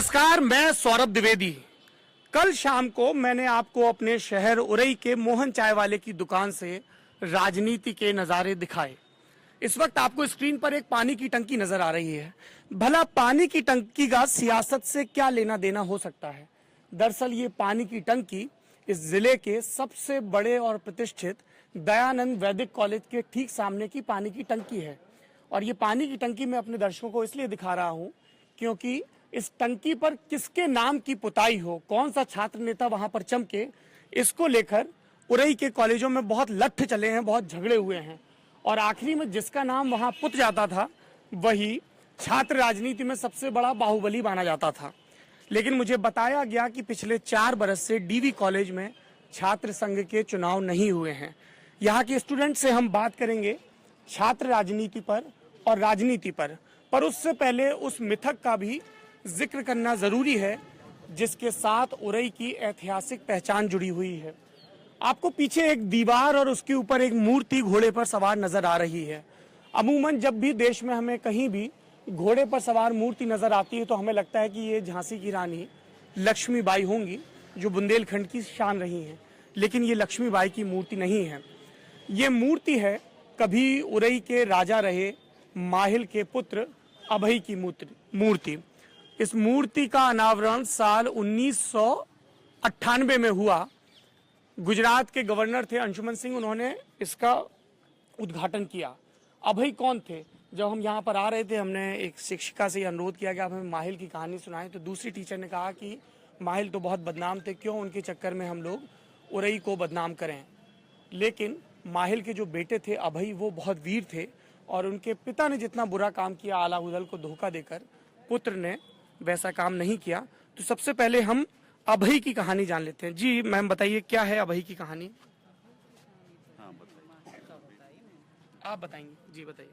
नमस्कार, मैं सौरभ द्विवेदी। कल शाम को मैंने आपको अपने शहर उरई के मोहन चाय वाले की दुकान से राजनीति के नजारे दिखाए। इस वक्त आपको स्क्रीन पर एक पानी की टंकी नजर आ रही है। भला पानी की टंकी का सियासत से क्या लेना देना हो सकता है? दरअसल ये पानी की टंकी इस जिले के सबसे बड़े और प्रतिष्ठित दयानंद वैदिक कॉलेज के ठीक सामने की पानी की टंकी है। और ये पानी की टंकी मैं अपने दर्शकों को इसलिए दिखा रहा हूं क्योंकि इस टंकी पर किसके नाम की पुताई हो, कौन सा छात्र नेता वहां पर चमके, इसको लेकर उरई के कॉलेजों में बहुत लट्ठ चले हैं, बहुत झगड़े हुए हैं। और आखिरी में जिसका नाम वहां पुत जाता था वही छात्र राजनीति में सबसे बड़ा बाहुबली माना जाता था। लेकिन मुझे बताया गया कि पिछले 4 बरस से डीवी कॉलेज में छात्र संघ के चुनाव नहीं हुए हैं। यहाँ के स्टूडेंट से हम बात करेंगे छात्र राजनीति पर और राजनीति पर उससे पहले उस मिथक का भी जिक्र करना जरूरी है जिसके साथ उरई की ऐतिहासिक पहचान जुड़ी हुई है। आपको पीछे एक दीवार और उसके ऊपर एक मूर्ति घोड़े पर सवार नजर आ रही है। अमूमन जब भी देश में हमें कहीं भी घोड़े पर सवार मूर्ति नजर आती है तो हमें लगता है कि ये झांसी की रानी लक्ष्मीबाई होंगी जो बुंदेलखंड की शान रही हैं। लेकिन ये लक्ष्मीबाई की मूर्ति नहीं है। ये मूर्ति है कभी उरई के राजा रहे माहिल के पुत्र अभय की मूर्ति। इस मूर्ति का अनावरण साल 1998 में हुआ। गुजरात के गवर्नर थे अंशुमन सिंह, उन्होंने इसका उद्घाटन किया। अभय कौन थे? जब हम यहाँ पर आ रहे थे हमने एक शिक्षिका से अनुरोध किया कि आप हमें माहिल की कहानी सुनाएं, तो दूसरी टीचर ने कहा कि माहिल तो बहुत बदनाम थे, क्यों उनके चक्कर में हम लोग उरई को बदनाम करें। लेकिन माहिल के जो बेटे थे अभय, वो बहुत वीर थे और उनके पिता ने जितना बुरा काम किया आला उदल को धोखा देकर, पुत्र ने वैसा काम नहीं किया। तो सबसे पहले हम अभय की कहानी जान लेते हैं। जी मैम बताइए, क्या है अभय की कहानी? आप बताएंगे? जी बताइए।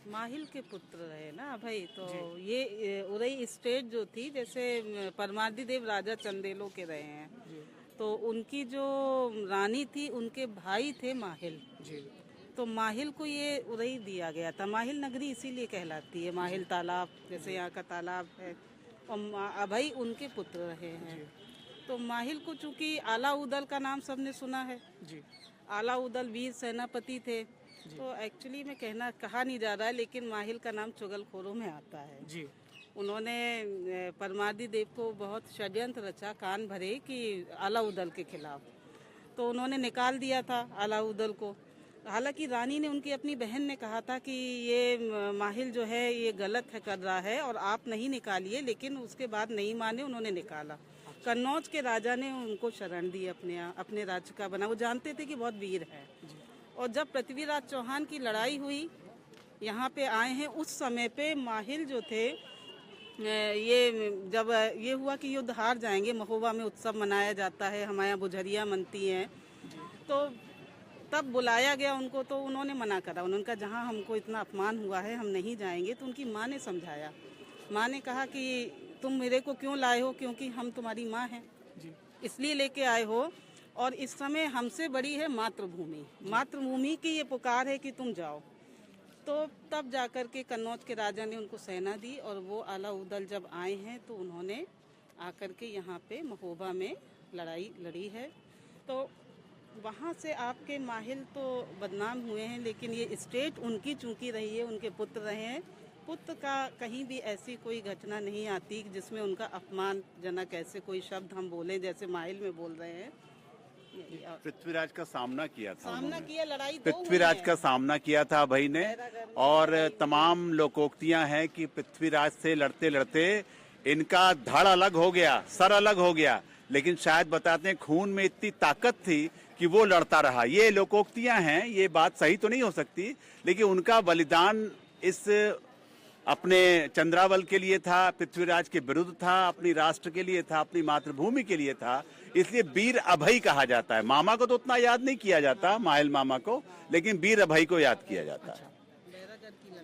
माहिल के पुत्र रहे ना अभय, तो ये उरई स्टेट जो थी, जैसे परमार्दी देव राजा चंदेलों के रहे हैं, तो उनकी जो रानी थी उनके भाई थे माहिल जी। तो माहिल को ये उरई दिया गया था। माहिल नगरी इसीलिए कहलाती है, माहिल तालाब जैसे यहाँ का तालाब है। और अभय उनके पुत्र रहे हैं। तो माहिल को चूंकि आला उदल का नाम सबने सुना है जी। आला उदल वीर सेनापति थे। तो एक्चुअली में कहा नहीं जा रहा है, लेकिन माहिल का नाम चुगलखोरों में आता है जी। उन्होंने परमार्दी देव को बहुत षड्यंत्र रचा, कान भरे कि आला उदल के खिलाफ। तो उन्होंने निकाल दिया था आला उदल को। हालांकि रानी ने, उनकी अपनी बहन ने कहा था कि ये माहिल जो है ये गलत है कर रहा है और आप नहीं निकालिए, लेकिन उसके बाद नहीं माने, उन्होंने निकाला। कन्नौज के राजा ने उनको शरण दी, अपने राज्य का बना। वो जानते थे कि बहुत वीर है। और जब पृथ्वीराज चौहान की लड़ाई हुई, यहाँ पे आए हैं, उस समय पे माहिल जो थे, ये जब ये हुआ कि युद्ध हार जाएंगे, महोबा में उत्सव मनाया जाता है, हमारे यहाँ बुझरिया मनती हैं, तो तब बुलाया गया उनको। तो उन्होंने मना करा। उन्होंने कहा जहाँ हमको इतना अपमान हुआ है हम नहीं जाएंगे। तो उनकी माँ ने समझाया। माँ ने कहा कि तुम मेरे को क्यों लाए हो? क्योंकि हम तुम्हारी माँ हैं, इसलिए लेके आए हो। और इस समय हमसे बड़ी है मातृभूमि। मातृभूमि की ये पुकार है कि तुम जाओ। तो तब जाकर के कन्नौज के राजा ने उनको सेना दी और वो आला उदल जब आए हैं तो उन्होंने आकर के यहाँ पे महोबा में लड़ाई लड़ी है। तो वहाँ से आपके माहिल तो बदनाम हुए हैं, लेकिन ये स्टेट उनकी चूंकि रही है, उनके पुत्र रहे हैं। पुत्र का कहीं भी ऐसी कोई घटना नहीं आती जिसमें उनका अपमानजनक ऐसे कोई शब्द हम बोले जैसे माहिल में बोल रहे हैं। पृथ्वीराज का सामना किया था, लड़ाई पृथ्वीराज का सामना किया था भाई ने। और तमाम लोकोक्तियां हैं कि पृथ्वीराज से लड़ते लड़ते इनका धड़ अलग हो गया, सर अलग हो गया, लेकिन शायद बताते हैं खून में इतनी ताकत थी कि वो लड़ता रहा। ये लोकोक्तियां हैं, ये बात सही तो नहीं हो सकती, लेकिन उनका बलिदान इस अपने चंद्रावल के लिए था, पृथ्वीराज के विरुद्ध था, अपनी राष्ट्र के लिए था, अपनी मातृभूमि के लिए था। इसलिए वीर अभय कहा जाता है। मामा को तो उतना याद नहीं किया जाता, माहिल मामा को, लेकिन वीर अभय को याद किया जाता है।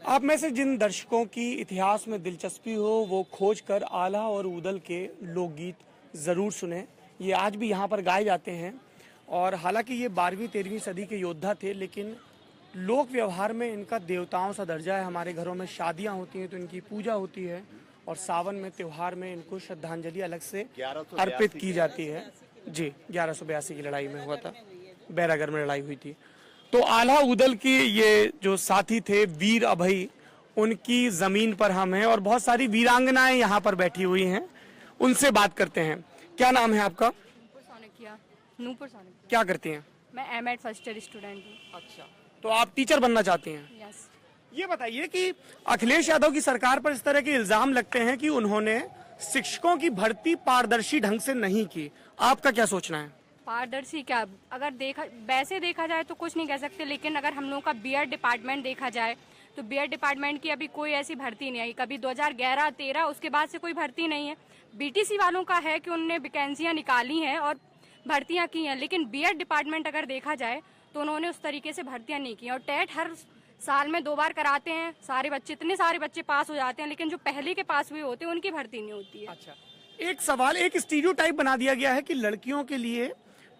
आप में से जिन दर्शकों की इतिहास में दिलचस्पी हो वो खोज कर आला और उदल के लोकगीत जरूर सुने। ये आज भी यहाँ पर गाए जाते हैं। और हालांकि ये 12वीं-13वीं सदी के योद्धा थे, लेकिन लोक व्यवहार में इनका देवताओं सा दर्जा है। हमारे घरों में शादियां होती हैं तो इनकी पूजा होती है। और सावन में त्योहार में इनको श्रद्धांजलि अलग से 1182 अर्पित की जाती है। जी, 1182 की लड़ाई में हुआ था, बैरागढ़ में लड़ाई हुई थी। तो आल्हा उदल की ये जो साथी थे वीर अभय, उनकी जमीन पर हम हैं और बहुत सारी वीरांगनाएं यहाँ पर बैठी हुई हैं, उनसे बात करते हैं। क्या नाम है आपका? नूपुर सोनिया। क्या करती हैं? मैं एमएड फर्स्ट ईयर स्टूडेंट हूँ। अच्छा, तो आप टीचर बनना चाहती हैं? यस। ये बताइए कि अखिलेश यादव की सरकार पर इस तरह के इल्जाम लगते हैं कि उन्होंने शिक्षकों की भर्ती पारदर्शी ढंग से नहीं की, आपका क्या सोचना है? पारदर्शी क्या, अगर वैसे देखा जाए तो कुछ नहीं कह सकते, लेकिन अगर हम लोगों का बीएड डिपार्टमेंट देखा जाए तो बीएड डिपार्टमेंट की अभी कोई ऐसी भर्ती नहीं आई। कभी 2011-13 उसके बाद से कोई भर्ती नहीं है। बीटीसी वालों का है कि उन्होंने वैकेंसियां निकाली हैं और भर्तियां की हैं, लेकिन बीएड डिपार्टमेंट अगर देखा जाए तो उन्होंने उस तरीके से भर्तियां नहीं की। और टेट हर साल में 2 बार कराते हैं, सारे बच्चे, इतने सारे बच्चे पास हो जाते हैं, लेकिन जो पहले के पास हुए होते हैं उनकी भर्ती नहीं होती है। अच्छा, एक सवाल, एक स्टीरियोटाइप बना दिया गया है कि लड़कियों के लिए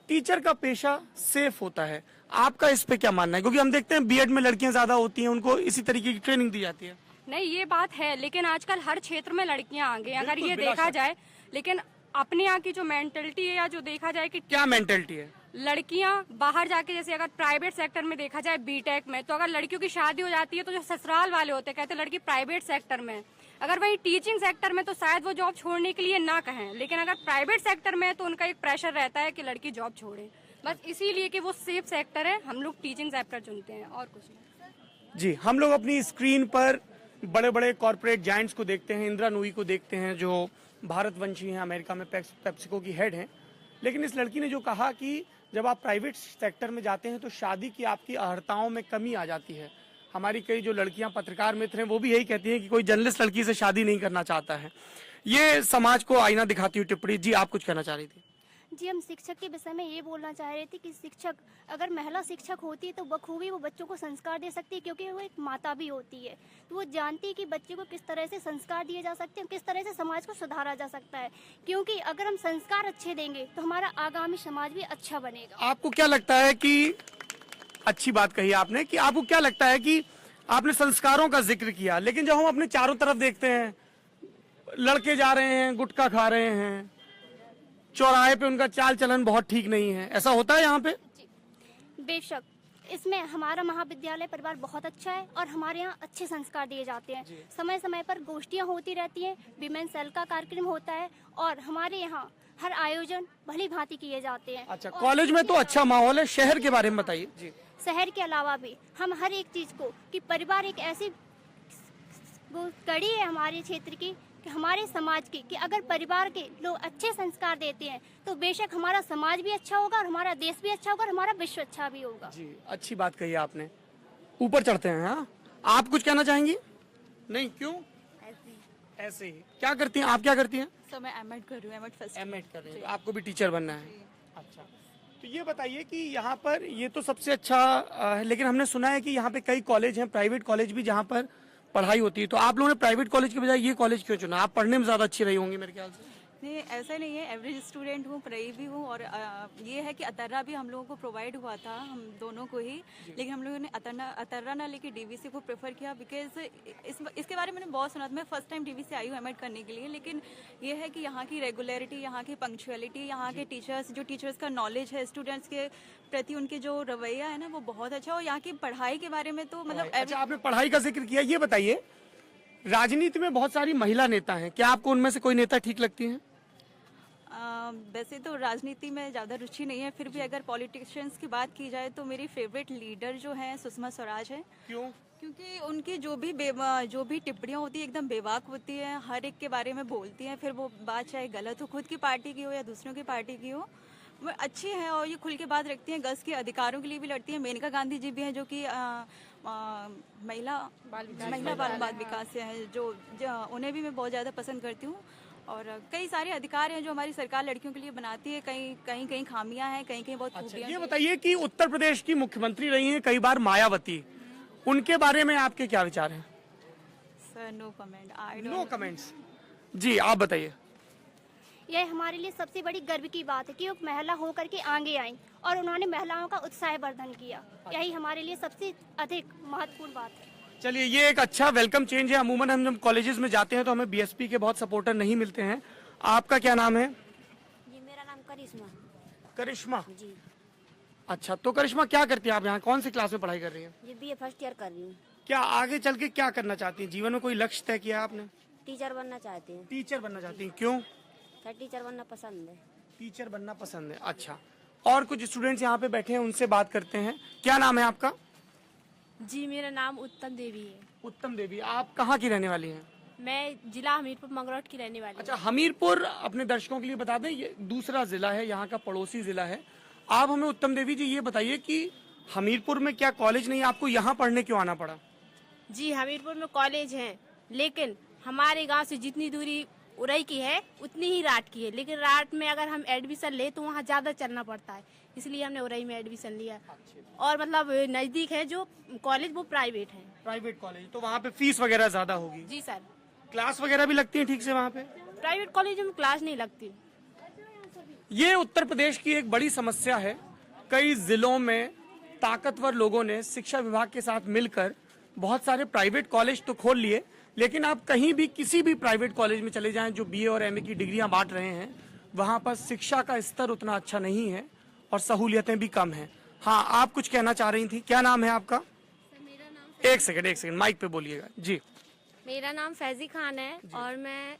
टीचर का पेशा सेफ होता है, आपका इस पे क्या मानना है? क्योंकि हम देखते हैं बीएड में लड़कियां ज्यादा होती हैं, उनको इसी तरीके की ट्रेनिंग दी जाती है। नहीं, ये बात है, लेकिन आजकल हर क्षेत्र में लड़कियां आगे हैं, अगर बिल्कुल, ये बिला देखा शक। जाए। लेकिन अपने यहाँ की जो मेंटलिटी है या जो देखा जाए कि क्या मेंटेलिटी है? लड़कियां बाहर जाके, जैसे अगर प्राइवेट सेक्टर में देखा जाए बीटेक में, तो अगर लड़कियों की शादी हो जाती है तो जो ससुराल वाले होते हैं कहते हैं लड़की प्राइवेट सेक्टर में। अगर वही टीचिंग सेक्टर में तो शायद वो जॉब छोड़ने के लिए ना कहें, लेकिन अगर प्राइवेट सेक्टर में है तो उनका एक प्रेशर रहता है कि लड़की जॉब छोड़े, बस इसीलिए कि वो सेफ सेक्टर है, हम लोग टीचिंग सेक्टर चुनते हैं और कुछ नहीं। जी, हम लोग अपनी स्क्रीन पर बड़े बड़े कॉर्पोरेट जायंट्स को देखते हैं, इंदिरा नूई को देखते हैं जो भारतवंशी हैं, अमेरिका में पेप्सिको की हेड हैं। लेकिन इस लड़की ने जो कहा कि जब आप प्राइवेट सेक्टर में जाते हैं तो शादी की आपकी अर्हताओं में कमी आ जाती है। हमारी कई जो लड़कियां पत्रकार मित्र हैं वो भी यही कहती हैं कि कोई जर्नलिस्ट लड़की से शादी नहीं करना चाहता है। ये समाज को आईना दिखाती हुई टिप्पणी। जी, आप कुछ कहना चाह रही थी? जी, हम शिक्षक के विषय में ये बोलना चाह रहे थे कि शिक्षक, अगर महिला शिक्षक होती है तो बखूबी वो बच्चों को संस्कार दे सकती है, क्योंकि वो एक माता भी होती है, तो वो जानती है कि बच्चे को किस तरह से संस्कार दिए जा सकते हैं, किस तरह से समाज को सुधारा जा सकता है। क्योंकि अगर हम संस्कार अच्छे देंगे तो हमारा आगामी समाज भी अच्छा बनेगा। आपको क्या लगता है कि, अच्छी बात कही आपने, कि आपको क्या लगता है कि आपने संस्कारों का जिक्र किया, लेकिन जब हम अपने चारों तरफ देखते हैं लड़के जा रहे हैं, गुटखा खा रहे हैं, चौराहे पे उनका चाल चलन बहुत ठीक नहीं है, ऐसा होता है यहाँ पे? बेशक, इसमें हमारा महाविद्यालय परिवार बहुत अच्छा है और हमारे यहाँ अच्छे संस्कार दिए जाते हैं। समय समय पर गोष्ठियाँ होती रहती हैं, विमेन सेल का कार्यक्रम होता है और हमारे यहाँ हर आयोजन भली भांति किए जाते हैं। अच्छा, कॉलेज में तो अच्छा माहौल है, शहर के बारे में बताइए। जी, शहर के अलावा भी हम हर एक चीज को, कि परिवार एक ऐसी वो कड़ी है हमारे क्षेत्र की, कि हमारे समाज की, कि अगर परिवार के लोग अच्छे संस्कार देते हैं तो बेशक हमारा समाज भी अच्छा होगा और हमारा देश भी अच्छा होगा और हमारा विश्व अच्छा भी होगा। जी, अच्छी बात कही आपने। ऊपर चढ़ते हैं। हाँ, आप कुछ कहना चाहेंगी? नहीं, क्यों? ऐसे ही। क्या करती हैं आप? क्या करती हैं? सर मैं एमएड कर रही हूँ, एमएड फर्स्ट। एमएड कर रही हैं, तो आपको भी टीचर बनना है? अच्छा, तो ये बताइए कि यहाँ पर ये तो सबसे अच्छा है, लेकिन हमने सुना है कि यहाँ पे कई कॉलेज हैं, प्राइवेट कॉलेज भी, जहाँ पर पढ़ाई होती है। तो आप लोगों ने प्राइवेट कॉलेज के बजाय ये कॉलेज क्यों चुना? आप पढ़ने में ज्यादा अच्छी रही होंगी मेरे ख्याल से। नहीं, ऐसा नहीं है, एवरेज स्टूडेंट हूँ, पढ़ाई भी हूँ और ये है कि अतर्रा भी हम लोगों को प्रोवाइड हुआ था, हम दोनों को ही, लेकिन हम लोगों ने अतर्रा ना लेके डीवीसी को प्रेफर किया, बिकॉज इसके बारे में मैंने बहुत सुना था। मैं फर्स्ट टाइम डीवीसी आई हूँ एमएड करने के लिए, लेकिन ये है कि यहाँ की रेगुलरिटी, यहाँ की पंक्चुअलिटी, यहाँ के टीचर्स, जो टीचर्स का नॉलेज है स्टूडेंट्स के प्रति, उनके जो रवैया है ना वो बहुत अच्छा। और यहाँ की पढ़ाई के बारे में तो मतलब अच्छा, आपने पढ़ाई का जिक्र किया, ये बताइए राजनीति में बहुत सारी महिला नेता हैं, क्या आपको उनमें से कोई नेता ठीक लगती है? वैसे तो राजनीति में ज़्यादा रुचि नहीं है, फिर भी अगर पॉलिटिशियंस की बात की जाए तो मेरी फेवरेट लीडर जो है सुषमा स्वराज है। क्यों? क्योंकि उनकी जो भी टिप्पणियाँ होती है एकदम बेबाक होती है, हर एक के बारे में बोलती हैं, फिर वो बात चाहे गलत हो, खुद की पार्टी की हो या दूसरों की पार्टी की हो, वो अच्छी है और ये खुल के बात रखती हैं। गर्ल्स के अधिकारों के लिए भी लड़ती हैं। मेनका गांधी जी भी हैं जो कि महिला बाल विकास से हैं, जो उन्हें भी मैं बहुत ज़्यादा पसंद करती हूँ। और कई सारे अधिकार हैं जो हमारी सरकार लड़कियों के लिए बनाती है, कहीं खामियां हैं, कहीं बहुत खूबियां। ये बताइए कि उत्तर प्रदेश की मुख्यमंत्री रही हैं कई बार मायावती, उनके बारे में आपके क्या विचार हैं? Sir no comment, no comments. जी, आप बताइए। यह हमारे लिए सबसे बड़ी गर्व की बात है कि वो महिला होकर के आगे आई और उन्होंने महिलाओं का उत्साहवर्धन किया। यही हमारे लिए सबसे अधिक महत्वपूर्ण बात है। चलिए, ये एक अच्छा वेलकम चेंज है। अमूमन हम जब कॉलेजेस में जाते हैं तो हमें बीएसपी के बहुत सपोर्टर नहीं मिलते हैं। आपका क्या नाम है? जी मेरा नाम करिश्मा। करिश्मा। जी अच्छा, तो करिश्मा क्या करती हैं आप यहाँ? कौन सी क्लास में पढ़ाई कर रही हैं? ये बीए फर्स्ट ईयर कर रही हूँ। क्या आगे चल के क्या करना चाहती हैं? जीवन में कोई लक्ष्य तय किया है आपने? टीचर बनना चाहती हूँ। टीचर बनना चाहती हैं, क्यों? सर टीचर बनना पसंद है। टीचर बनना पसंद है। अच्छा, और कुछ स्टूडेंट्स यहाँ पे बैठे हैं, उनसे बात करते हैं। क्या नाम है आपका? जी मेरा नाम उत्तम देवी है। उत्तम देवी, आप कहाँ की रहने वाली हैं? मैं जिला हमीरपुर मंगरौट की रहने वाली अच्छा, हमीरपुर अपने दर्शकों के लिए बता दें, ये दूसरा जिला है, यहाँ का पड़ोसी जिला है। आप हमें उत्तम देवी जी ये बताइए कि हमीरपुर में क्या कॉलेज नहीं है, आपको यहाँ पढ़ने क्यों आना पड़ा? हूँ। जी हमीरपुर में कॉलेज है, लेकिन हमारे गांव से जितनी दूरी उरई की है उतनी ही राट की है, लेकिन राट में अगर हम एडमिशन ले तो वहाँ ज्यादा चलना पड़ता है, इसलिए हमने उरई में एडमिशन लिया। और मतलब नजदीक है जो कॉलेज वो प्राइवेट है। प्राइवेट कॉलेज, तो वहाँ पे फीस वगैरह ज्यादा होगी? जी सर। क्लास वगैरह भी लगती है ठीक से वहाँ पे? प्राइवेट कॉलेज में क्लास नहीं लगती। ये उत्तर प्रदेश की एक बड़ी समस्या है। कई जिलों में ताकतवर लोगों ने शिक्षा विभाग के साथ मिलकर बहुत सारे प्राइवेट कॉलेज तो खोल लिए, लेकिन आप कहीं भी किसी भी प्राइवेट कॉलेज में चले जाएं जो बीए और एमए की डिग्रियां बांट रहे हैं, वहां पर शिक्षा का स्तर उतना अच्छा नहीं है और सहूलियतें भी कम हैं। हाँ, आप कुछ कहना चाह रही थी, क्या नाम है आपका? एक सेकंड माइक पे बोलिएगा जी। मेरा नाम फैजी खान है और मैं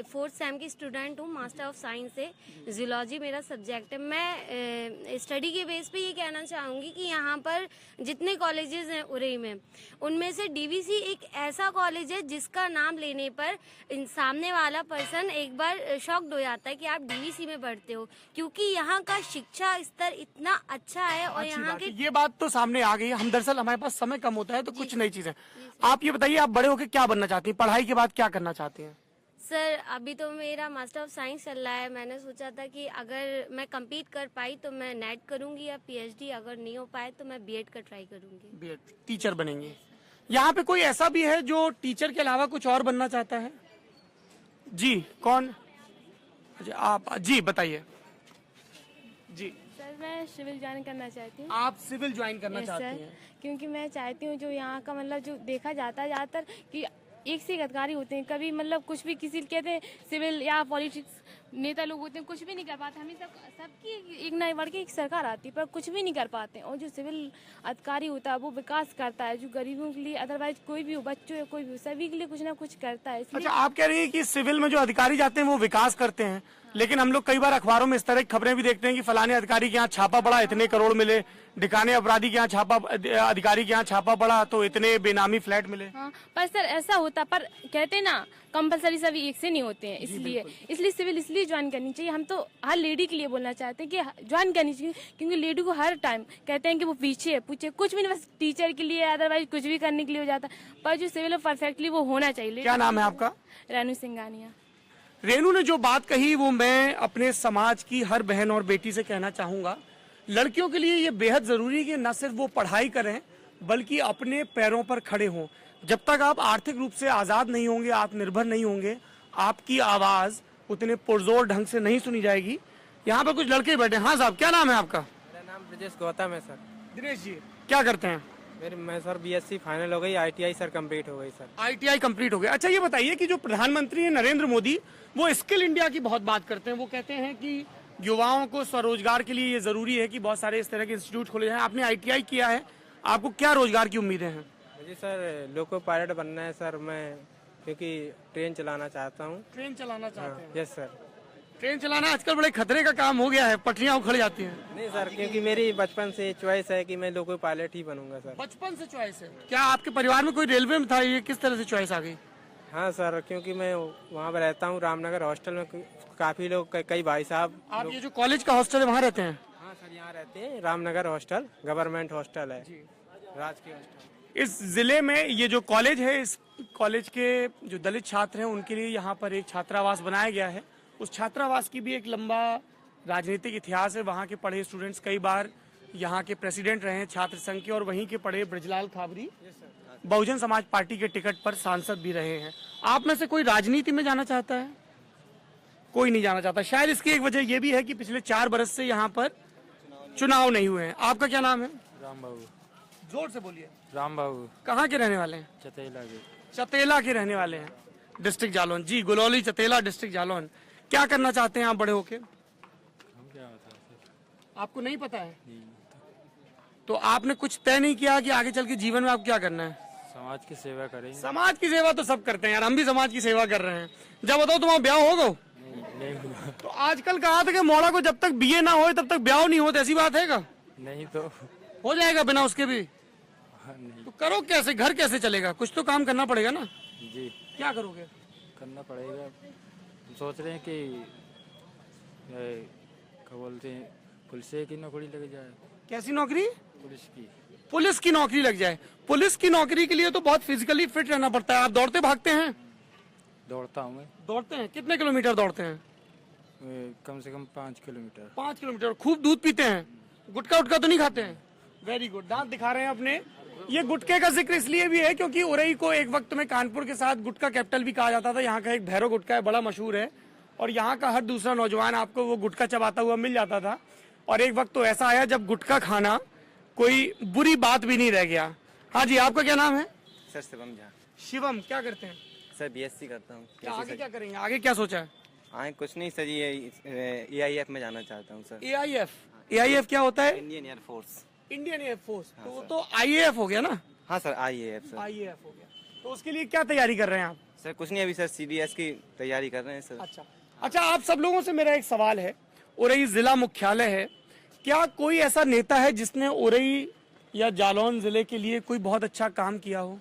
फोर्थ सेम की स्टूडेंट हूँ, मास्टर ऑफ साइंस से। जूलॉजी मेरा सब्जेक्ट है। मैं स्टडी के बेस पे ये कहना चाहूँगी कि यहाँ पर जितने कॉलेजेस हैं उरई में, उनमें से डीवीसी एक ऐसा कॉलेज है जिसका नाम लेने पर सामने वाला पर्सन एक बार शॉक्ड हो जाता है कि आप डीवीसी में पढ़ते हो, क्योंकि यहाँ का शिक्षा स्तर इतना अच्छा है। और यहाँ के ये बात तो सामने आ गई है। हम दरअसल हमारे पास समय कम होता है तो कुछ नई चीजें। आप ये बताइए, आप बड़े होकर क्या बनना चाहती हैं? पढ़ाई के बाद क्या करना चाहती हैं? सर अभी तो मेरा मास्टर ऑफ साइंस चल रहा है। मैंने सोचा था कि अगर मैं compete कर पाई तो मैं नेट करूंगी या पीएचडी, अगर नहीं हो पाए तो मैं बीएड का ट्राई करूंगी। बीएड, टीचर बनेंगे। यहाँ पे कोई ऐसा भी है जो टीचर के अलावा कुछ और बनना चाहता है? जी, कौन? अच्छा, आप जी बताइए। जी सर मैं सिविल ज्वाइन करना चाहती हूँ। आप सिविल ज्वाइन करना यस चाहती सर, हैं? क्योंकि मैं चाहती हूँ जो यहाँ का मतलब जो देखा जाता है ज़्यादातर कि एक से एक अधिकारी होते हैं, कभी मतलब कुछ भी किसी कहते हैं सिविल या पॉलिटिक्स नेता लोग होते हैं, कुछ भी नहीं कर पाते। हमें सबकी एक नए बढ़ के एक सरकार आती है पर कुछ भी नहीं कर पाते। और जो सिविल अधिकारी होता है वो विकास करता है, जो गरीबों के लिए, अदरवाइज कोई भी हो, बच्चों या कोई भी हो, सभी के लिए कुछ ना कुछ करता है। इसलिए अच्छा, आप कह रही है कि सिविल में जो अधिकारी जाते हैं वो विकास करते हैं, लेकिन हम लोग कई बार अखबारों में इस तरह की खबरें भी देखते हैं कि फलाने अधिकारी के यहाँ छापा पड़ा, इतने करोड़ मिले, ढिकाने अपराधी के यहाँ अधिकारी के यहाँ छापा पड़ा तो इतने बेनामी फ्लैट मिले। हाँ, पर सर ऐसा होता, पर कहते हैं ना कंपलसरी सभी एक से नहीं होते हैं, इसलिए सिविल इसलिए ज्वाइन करनी चाहिए। हम तो हर लेडी के लिए बोलना चाहते हैं कि ज्वाइन करनी चाहिए, क्योंकि लेडी को हर टाइम कहते हैं कि वो पीछे है, पूछे कुछ भी नहीं, बस टीचर के लिए अदरवाइज कुछ भी करने के लिए हो जाता है। पर जो सिविल परफेक्टली वो होना चाहिए। क्या नाम है आपका? रेनू सिंघानिया। रेनू ने जो बात कही वो मैं अपने समाज की हर बहन और बेटी से कहना चाहूंगा। लड़कियों के लिए ये बेहद जरूरी है कि न सिर्फ वो पढ़ाई करें बल्कि अपने पैरों पर खड़े हों। जब तक आप आर्थिक रूप से आजाद नहीं होंगे, आत्मनिर्भर नहीं होंगे, आपकी आवाज उतने पुरजोर ढंग से नहीं सुनी जाएगी। यहाँ पर कुछ लड़के बैठे हैं। हाँ साहब, क्या नाम है आपका? मेरा नाम ब्रजेश गौतम है सर। दिनेश जी, क्या करते हैं? मैं सर बीएससी फाइनल हो गई, आईटीआई सर कंप्लीट हो गई सर। आईटीआई कंप्लीट हो गया। अच्छा, ये बताइए कि जो प्रधानमंत्री हैं नरेंद्र मोदी, वो स्किल इंडिया की बहुत बात करते हैं। वो कहते हैं कि युवाओं को स्वरोजगार के लिए ये जरूरी है कि बहुत सारे इस तरह के इंस्टीट्यूट खोले जाएं। आपने आईटीआई किया है, आपको क्या रोजगार की उम्मीदें हैं? मुझे सर लोको पायलट बनना है सर, मैं क्योंकि ट्रेन चलाना चाहता हूँ। ट्रेन चलाना चाहते हैं? Yes sir. ट्रेन चलाना आजकल बड़े खतरे का काम हो गया है, पटरियां उखड़ जाती हैं। नहीं सर, क्योंकि मेरी बचपन से चॉइस है कि मैं लोको पायलट ही बनूंगा सर। बचपन से चॉइस है? क्या आपके परिवार में कोई रेलवे में था? ये किस तरह से चॉइस आ गई? हाँ सर, क्योंकि मैं वहाँ पर रहता हूँ रामनगर हॉस्टल में, काफी लोग, कई भाई साहब। आप ये जो कॉलेज का हॉस्टल है वहाँ रहते हैं? हाँ सर, यहाँ रहते हैं। रामनगर हॉस्टल गवर्नमेंट हॉस्टल है, राजकीय हॉस्टल। इस जिले में ये जो कॉलेज है, इस कॉलेज के जो दलित छात्र हैं उनके लिए यहाँ पर एक छात्रावास बनाया गया है। उस छात्रावास की भी एक लंबा राजनीतिक इतिहास है। वहाँ के पढ़े स्टूडेंट्स कई बार यहाँ के प्रेसिडेंट रहे हैं छात्र संघ के, और वहीं के पढ़े ब्रजलाल खाबरी बहुजन समाज पार्टी के टिकट पर सांसद भी रहे हैं। आप में से कोई राजनीति में जाना चाहता है? कोई नहीं जाना चाहता। शायद इसकी एक वजह यह भी है कि पिछले 4 बरस से यहाँ पर चुनाव नहीं हुए हैं। आपका क्या नाम है? राम बाबू। जोर से बोलिए। राम बाबू कहाँ के रहने वाले हैं? चतेला के। चतेला के रहने वाले हैं, डिस्ट्रिक्ट जालौन। जी, गुलौली चतेला डिस्ट्रिक्ट जालौन। क्या करना चाहते हैं आप बड़े होके? हम क्या होता है? आपको नहीं पता है? तो आपने कुछ तय नहीं किया कि आगे चल के जीवन में आप क्या करना है? समाज की सेवा करेंगे। समाज की सेवा तो सब करते हैं यार, हम भी समाज की सेवा कर रहे हैं। जब बताओ तुम्हारा ब्याह होगा? नहीं हुआ। तो आजकल कहा था कि मोड़ा को जब तक बीए ना हो तब तक ब्याह नहीं होता, ऐसी बात है क्या? नहीं तो हो जाएगा बिना उसके भी? नहीं। तो करो कैसे, घर कैसे चलेगा? कुछ तो काम करना पड़ेगा ना। जी क्या करोगे? करना पड़ेगा। हम सोच रहे हैं कि क्या बोलते हैं, पुलिस की नौकरी लग जाए। कैसी नौकरी? पुलिस की। पुलिस की नौकरी लग जाए। पुलिस की नौकरी के लिए तो बहुत फिजिकली फिट रहना पड़ता है। आप दौड़ते भागते हैं? दौड़ता हूँ मैं। दौड़ते हैं? कितने किलोमीटर दौड़ते हैं? कम से कम 5 किलोमीटर। 5 किलोमीटर। खूब दूध पीते हैं? गुटखा उटका तो नहीं खाते हैं? वेरी गुड, दांत दिखा रहे हैं अपने। ये गुटखे का जिक्र इसलिए भी है क्योंकि उरई को एक वक्त में कानपुर के साथ गुटखा कैपिटल भी कहा जाता था। यहाँ का एक भैरव गुटखा है, बड़ा मशहूर है, और यहाँ का हर दूसरा नौजवान आपको वो गुटखा चबाता हुआ मिल जाता था। और एक वक्त तो ऐसा आया जब गुटखा खाना कोई बुरी बात भी नहीं रह गया। हाँ जी, आपका क्या नाम है? सर शिवम झा। शिवम, क्या करते हैं? सर बीएससी करता हूँ। आगे क्या करेंगे? आगे क्या सोचा है? आगे कुछ नहीं सर, ये एआईएफ में जाना चाहता हूँ सर। एआईएफ? एआईएफ क्या होता है? Indian air force. Indian air force. तो वो तो आईएएफ हो गया ना? हाँ सर, आईएएफ सर। आईएएफ हो गया। तो उसके लिए क्या तैयारी कर रहे हैं आप? सर कुछ नहीं, अभी सर सीडीएस की तैयारी कर रहे हैं सर। अच्छा, आप सब लोगों से मेरा एक सवाल है। उरई जिला मुख्यालय है, क्या कोई ऐसा नेता है जिसने उरई या जालौन जिले के लिए कोई बहुत अच्छा काम किया हो?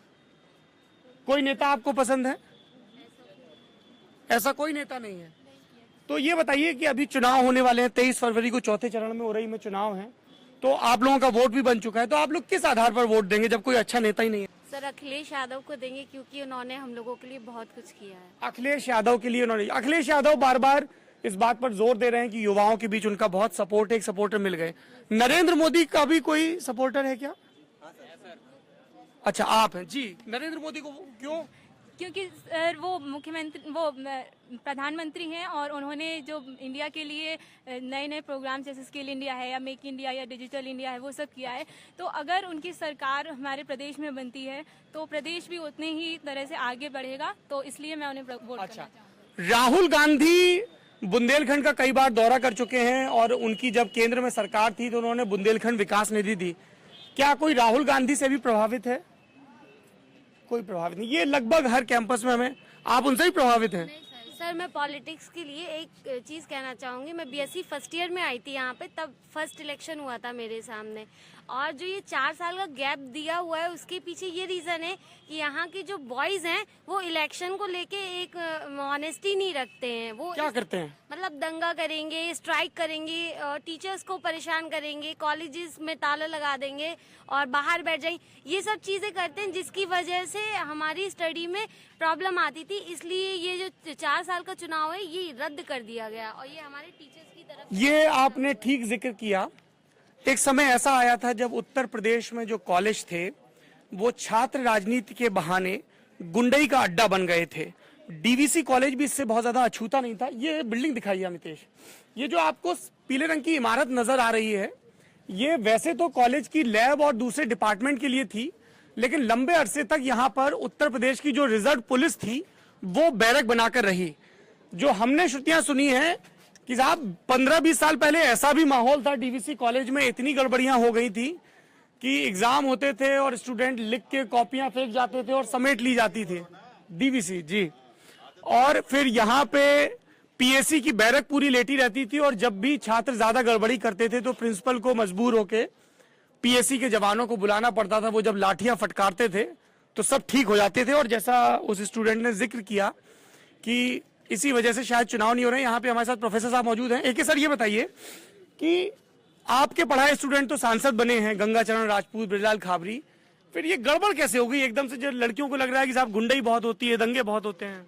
कोई नेता आपको पसंद है? ऐसा कोई नेता नहीं है। तो ये बताइए कि अभी चुनाव होने वाले हैं, 23 फरवरी को चौथे चरण में उरई में चुनाव है, तो आप लोगों का वोट भी बन चुका है, तो आप लोग किस आधार पर वोट देंगे जब कोई अच्छा नेता ही नहीं है? सर अखिलेश यादव को देंगे क्योंकि उन्होंने हम लोगों के लिए बहुत कुछ किया है। अखिलेश यादव के लिए उन्होंने, अखिलेश यादव बार बार इस बात पर जोर दे रहे हैं कि युवाओं के बीच उनका बहुत सपोर्ट है, एक सपोर्टर मिल गए। नरेंद्र मोदी का भी कोई सपोर्टर है क्या? अच्छा, आप हैं जी। नरेंद्र मोदी को क्यों? क्योंकि सर वो मुख्यमंत्री, वो प्रधानमंत्री हैं और उन्होंने जो इंडिया के लिए नए नए प्रोग्राम जैसे स्किल इंडिया है या मेक इंडिया या डिजिटल इंडिया है वो सब किया है। तो अगर उनकी सरकार हमारे प्रदेश में बनती है तो प्रदेश भी उतने ही तरह से आगे बढ़ेगा, तो इसलिए मैं उन्हें वोट करना चाहूँगी। राहुल गांधी बुंदेलखंड का कई बार दौरा कर चुके हैं और उनकी जब केंद्र में सरकार थी तो उन्होंने बुंदेलखंड विकास निधि दी। क्या कोई राहुल गांधी से भी प्रभावित है? कोई प्रभावित नहीं। ये लगभग हर कैंपस में हमें, आप उनसे ही प्रभावित हैं? सर मैं पॉलिटिक्स के लिए एक चीज़ कहना चाहूँगी। मैं बीएससी फर्स्ट ईयर में आई थी यहाँ पे, तब फर्स्ट इलेक्शन हुआ था मेरे सामने, और जो ये 4 साल का गैप दिया हुआ है उसके पीछे ये रीज़न है कि यहाँ के जो बॉयज़ हैं वो इलेक्शन को लेके एक ऑनेस्टी नहीं रखते हैं। वो क्या करते हैं? मतलब दंगा करेंगे, स्ट्राइक करेंगे, टीचर्स को परेशान करेंगे, कॉलेजेस में ताला लगा देंगे और बाहर बैठ जाएंगे। ये सब चीज़ें करते हैं जिसकी वजह से हमारी स्टडी में प्रॉब्लम आती थी। इसलिए ये जो 4 साल का चुनाव है ये रद्द कर दिया गया और ये हमारे टीचर्स की तरफ। ये आपने ठीक जिक्र किया। एक समय ऐसा आया था जब उत्तर प्रदेश में जो कॉलेज थे वो छात्र राजनीति के बहाने गुंडई का अड्डा बन गए थे। डीवीसी कॉलेज भी इससे बहुत ज्यादा अछूता नहीं था। ये बिल्डिंग दिखाइए अमितेश, ये जो आपको पीले रंग की इमारत नजर आ रही है ये वैसे तो कॉलेज की लैब और दूसरे डिपार्टमेंट के लिए थी, लेकिन लंबे अरसे तक यहाँ पर उत्तर प्रदेश की जो रिजर्व पुलिस थी वो बैरक बनाकर रही। जो हमने श्रुतियां सुनी है कि साहब 15-20 साल पहले ऐसा भी माहौल था डीवीसी कॉलेज में, इतनी गड़बड़ियां हो गई थी कि एग्जाम होते थे और स्टूडेंट लिख के कॉपियां फेंक जाते थे और समेट ली जाती थी। डीवीसी जी। और फिर यहाँ पे पीएससी की बैरक पूरी लेटी रहती थी और जब भी छात्र ज्यादा गड़बड़ी करते थे तो प्रिंसिपल को मजबूर होके पीएससी के जवानों को बुलाना पड़ता था। वो जब लाठियां फटकारते थे तो सब ठीक हो जाते थे। और जैसा उस स्टूडेंट ने जिक्र किया कि इसी वजह से शायद चुनाव नहीं हो रहे। यहाँ पे हमारे साथ प्रोफेसर साहब मौजूद हैं। एक सर ये बताइए कि आपके पढ़ाए स्टूडेंट तो सांसद बने हैं, गंगाचरण राजपूत, ब्रजलाल खाबरी, फिर ये गड़बड़ कैसे हो गई एकदम से? जो लड़कियों को लग रहा है कि साहब गुंडई बहुत होती है, दंगे बहुत होते हैं।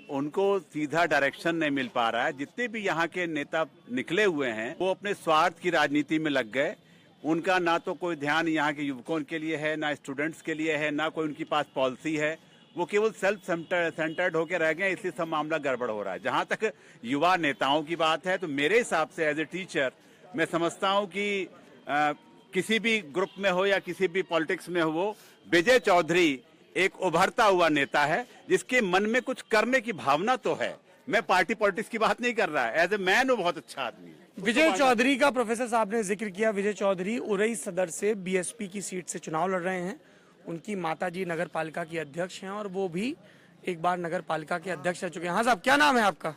उनको सीधा डायरेक्शन नहीं मिल पा रहा है। जितने भी यहाँ के नेता निकले हुए हैं वो अपने स्वार्थ की राजनीति में लग गए। उनका ना तो कोई ध्यान यहाँ के युवकों के लिए है, ना स्टूडेंट्स के लिए है, ना कोई उनके पास पॉलिसी है। वो केवल सेल्फ सेंटर्ड होकर रह गए, इसलिए सब मामला गड़बड़ हो रहा है। जहाँ तक युवा नेताओं की बात है तो मेरे हिसाब से एज ए टीचर मैं समझता हूँ कि किसी भी ग्रुप में हो या किसी भी पॉलिटिक्स में हो, विजय चौधरी एक उभरता हुआ नेता है जिसके मन में कुछ करने की भावना तो है। मैं पार्टी पॉलिटिक्स की बात नहीं कर रहा, एज ए मैन वो बहुत अच्छा आदमी है। विजय चौधरी का प्रोफेसर साहब ने जिक्र किया। विजय चौधरी उरई सदर से बीएसपी की सीट से चुनाव लड़ रहे हैं। उनकी माताजी नगर पालिका की अध्यक्ष हैं और वो भी एक बार नगर पालिका के अध्यक्ष रह चुके हैं। हाँ साहब, क्या नाम है आपका?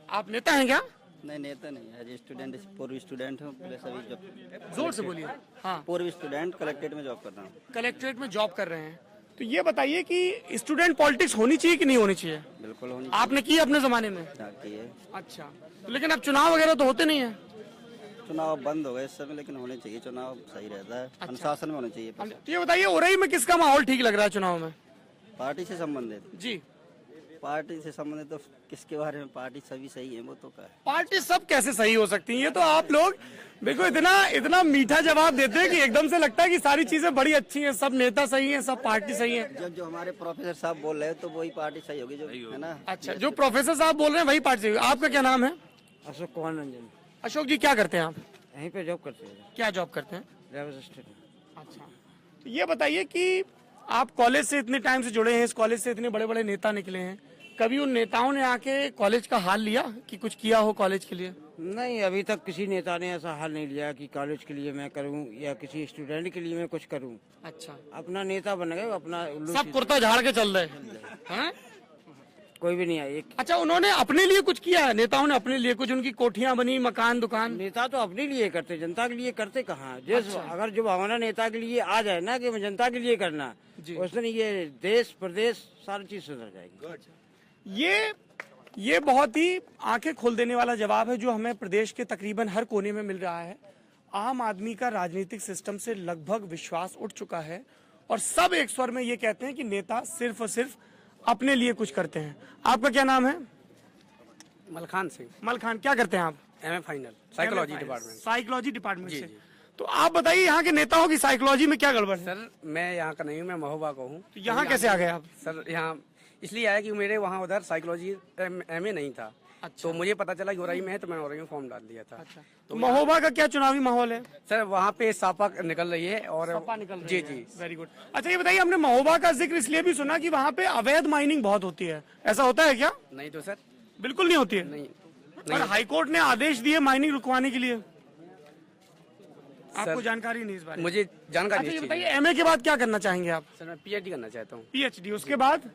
आप नेता हैं क्या? नहीं, नेता नहीं, एज स्टूडेंट, पूर्व स्टूडेंट हूँ। प्लस अभी जॉब, जोर से बोलिए। हाँ, पूर्व स्टूडेंट, कलेक्ट्रेट में जॉब कर रहा हूँ। कलेक्ट्रेट में जॉब कर रहे हैं। तो ये बताइए कि स्टूडेंट पॉलिटिक्स होनी चाहिए कि नहीं होनी चाहिए? बिल्कुल होनी आपने की अपने जमाने में? चाहिए। अच्छा, तो लेकिन अब चुनाव वगैरह तो होते नहीं है। चुनाव बंद हो गए इस समय, लेकिन होने चाहिए। चुनाव सही रहता है, अनुशासन में होना चाहिए। तो ये बताइए, उरई में किसका माहौल ठीक लग रहा है चुनाव में? पार्टी से संबंधित जी, पार्टी से संबंधित तो किसके बारे में, पार्टी सभी सही है, वो तो क्या है। पार्टी सब कैसे सही हो सकती है? ये तो आप लोग देखो इतना मीठा जवाब देते हैं कि एकदम से लगता है कि सारी चीजें बड़ी अच्छी हैं, सब नेता सही हैं, सब पार्टी सही है। जब जो हमारे प्रोफेसर साहब बोल रहे हैं तो वही पार्टी सही होगी, जो है ना। अच्छा, जो प्रोफेसर साहब बोल रहे हैं वही पार्टी सही होगी। आपका क्या नाम है? अशोक कुमार रंजन। अशोक जी, क्या करते हैं आप? यहीं पे जॉब करते हैं, क्या जॉब करते हैं? Driver assistant. अच्छा, तो ये बताइए कि आप कॉलेज से इतने टाइम से जुड़े हैं, इस कॉलेज से इतने बड़े बड़े नेता निकले हैं, कभी उन नेताओं ने आके कॉलेज का हाल लिया कि कुछ किया हो कॉलेज के लिए? नहीं, अभी तक किसी नेता ने ऐसा हाल नहीं लिया कि कॉलेज के लिए मैं करूं या किसी स्टूडेंट के लिए मैं कुछ करूं। अच्छा, अपना नेता बन गए, अपना उल्लू सब कुर्ता झाड़ के चल रहे हैं? कोई भी नहीं आया। अच्छा, उन्होंने अपने लिए कुछ किया है? नेताओं ने अपने लिए कुछ, उनकी कोठियां बनी, मकान, दुकान? नेता तो अपने लिए करते, जनता के लिए करते कहाँ? जिस अगर जो भावना नेता के लिए आ जाए ना कि मैं जनता के लिए करना, उस दिन ये देश प्रदेश सारी चीज सुधर जाएगी। ये बहुत ही आंखें खोल देने वाला जवाब है जो हमें प्रदेश के तकरीबन हर कोने में मिल रहा है। आम आदमी का राजनीतिक सिस्टम से लगभग विश्वास उठ चुका है और सब एक स्वर में ये कहते हैं कि नेता सिर्फ और सिर्फ अपने लिए कुछ करते हैं। आपका क्या नाम है? मलखान सिंह। मलखान, क्या करते हैं आप? MA final, psychology department. Psychology department से। तो आप बताइए, यहाँ के नेताओं की साइकोलॉजी में क्या गड़बड़ है? सर, मैं यहाँ का नहीं हूँ, मैं महोबा का हूँ। तो यहाँ कैसे आ गए आप? सर, यहाँ इसलिए आया कि मेरे वहाँ उधर साइकोलॉजी एमए नहीं था। अच्छा। तो मुझे पता चला कि उरई में है, तो मैंने उरई में फॉर्म डाल दिया था। अच्छा। तो महोबा का क्या चुनावी माहौल है? सर, वहाँ पे सापा निकल रही है और जी जी, वेरी गुड। अच्छा, ये बताइए, हमने महोबा का जिक्र इसलिए भी सुना कि वहाँ पे अवैध माइनिंग बहुत होती है, ऐसा होता है क्या? नहीं तो सर, बिल्कुल नहीं होती है। नहीं। और हाईकोर्ट ने आदेश दिए माइनिंग रुकवाने के लिए। आपको जानकारी नहीं इस बारे में? मुझे जानकारी। अच्छा, ये बताइए, एमए के बाद क्या करना चाहेंगे आप? सर, मैं पीएचडी करना चाहता हूँ। पीएचडी, उसके बाद?